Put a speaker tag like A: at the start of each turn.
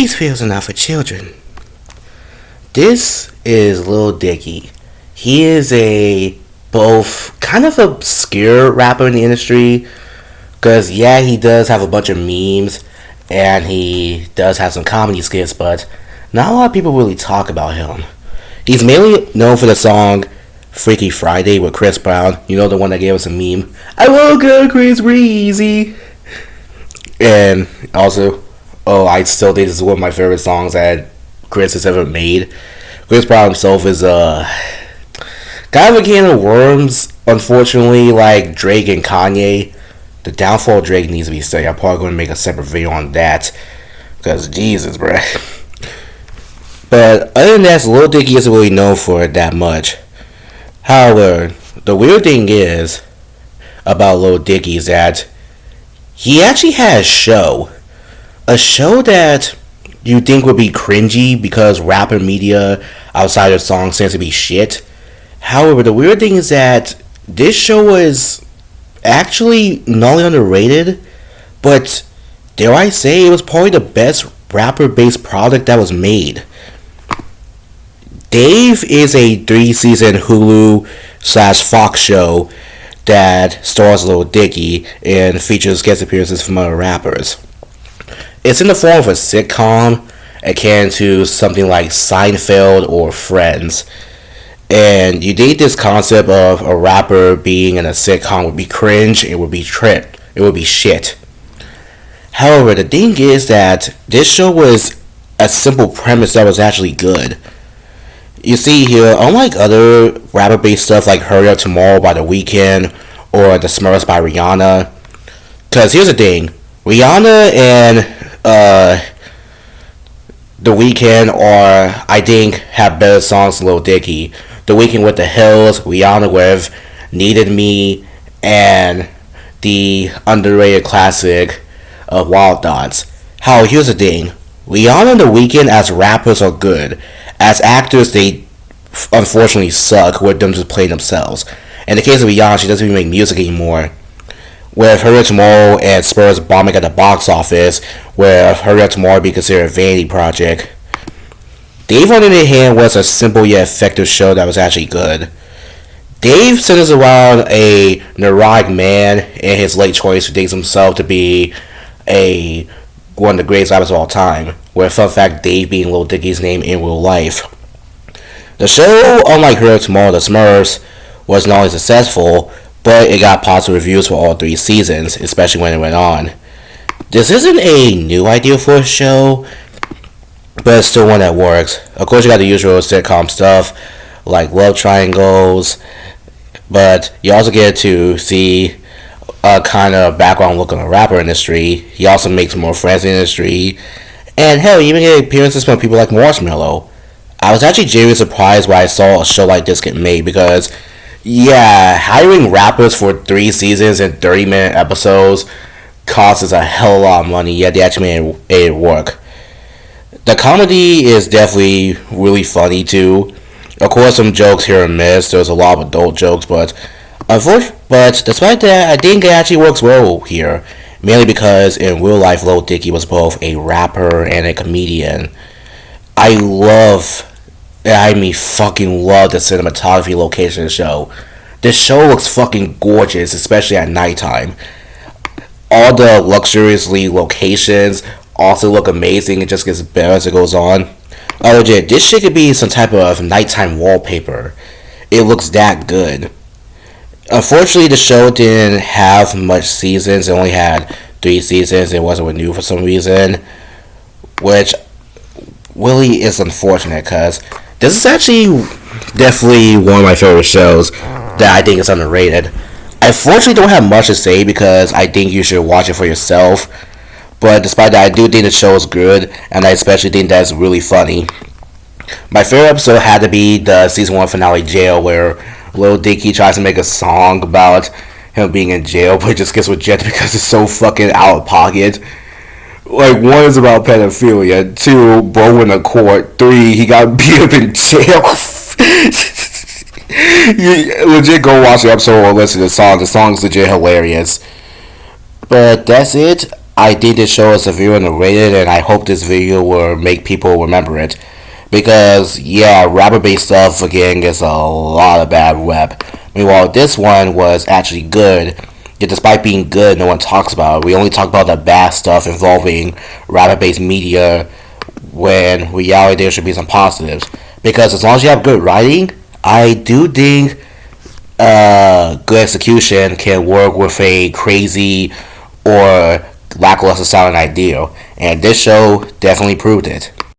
A: These fields are not for children. This is Lil Dicky. He is a both kind of obscure rapper in the industry. Because, yeah, he does have a bunch of memes. And he does have some comedy skits. But not a lot of people really talk about him. He's mainly known for the song Freaky Friday with Chris Brown. You know, the one that gave us a meme. I woke up Chris Breezy. And also, I still think this is one of my favorite songs that Chris has ever made. Chris Brown himself is kind of a can of worms, unfortunately, like Drake and Kanye. The downfall of Drake needs to be studied. I'm probably going to make a separate video on that. Because, Jesus, bruh. But other than that, Lil Dicky isn't really known for it that much. However, the weird thing is about Lil Dicky is that he actually had a show. A show that you think would be cringy because rapper media outside of songs tends to be shit. However, the weird thing is that this show was actually not only underrated, but dare I say, it was probably the best rapper-based product that was made. Dave is a 3-season Hulu/Fox show that stars Lil Dicky and features guest appearances from other rappers. It's in the form of a sitcom, akin to something like Seinfeld or Friends. And you date this concept of a rapper being in a sitcom would be cringe, it would be trip, it would be shit. However, the thing is that this show was a simple premise that was actually good. You see here, unlike other rapper-based stuff like Hurry Up Tomorrow by The Weeknd or The Smurfs by Rihanna, because here's the thing, Rihanna and The Weeknd are, I think, have better songs than Lil Dicky. The Weeknd with The Hills, Rihanna with Needed Me, and the underrated classic of Wild Thoughts. However, here's the thing, Rihanna and The Weeknd as rappers are good. As actors, they unfortunately suck with them just playing themselves. In the case of Rihanna, she doesn't even make music anymore. With Hurry Up Tomorrow and Spurs bombing at the box office, where Hurry Up Tomorrow be considered a vanity project. Dave on the other hand was a simple yet effective show that was actually good. Dave centers around a neurotic man in his late 20s who thinks himself to be one of the greatest rappers of all time, with fun fact Dave being Lil Dicky's name in real life. The show, unlike Hurry Up Tomorrow, The Smurfs, was not only successful, but it got positive reviews for all 3 seasons, especially when it went on. This isn't a new idea for a show, but it's still one that works. Of course, you got the usual sitcom stuff, like love triangles, but you also get to see a kind of background look on the rapper industry. He also makes more friends in the industry, and hell, you even get appearances from people like Marshmello. I was actually genuinely surprised when I saw a show like this get made, because yeah, hiring rappers for 3 seasons and 30-minute episodes costs a hell of a lot of money, yet they actually made it work. The comedy is definitely really funny too. Of course, some jokes here and miss. There's a lot of adult jokes, but despite that, I think it actually works well here. Mainly because in real life, Lil Dicky was both a rapper and a comedian. I fucking love the cinematography location of the show. This show looks fucking gorgeous, especially at nighttime. All the luxuriously locations also look amazing. It just gets better as it goes on. Oh, legit, this shit could be some type of nighttime wallpaper. It looks that good. Unfortunately, the show didn't have much seasons. It only had 3 seasons. It wasn't renewed for some reason, which really is unfortunate, because this is actually definitely one of my favorite shows that I think is underrated. I unfortunately don't have much to say because I think you should watch it for yourself. But despite that, I do think the show is good, and I especially think that it's really funny. My favorite episode had to be the season 1 finale, Jail, where Lil Dicky tries to make a song about him being in jail, but it just gets rejected because it's so fucking out of pocket. Like, 1 is about pedophilia, 2, bro in a court, 3, he got beat up in jail. You legit go watch the episode or listen to the song. The song's legit hilarious. But that's it. I think this show is severely underrated, and I hope this video will make people remember it. Because, yeah, rapper based stuff, again, gets a lot of bad rep. Meanwhile, this one was actually good. Yet, despite being good, no one talks about it. We only talk about the bad stuff involving rapper based media when reality there should be some positives. Because as long as you have good writing, I do think good execution can work with a crazy or lackluster sounding idea. And this show definitely proved it.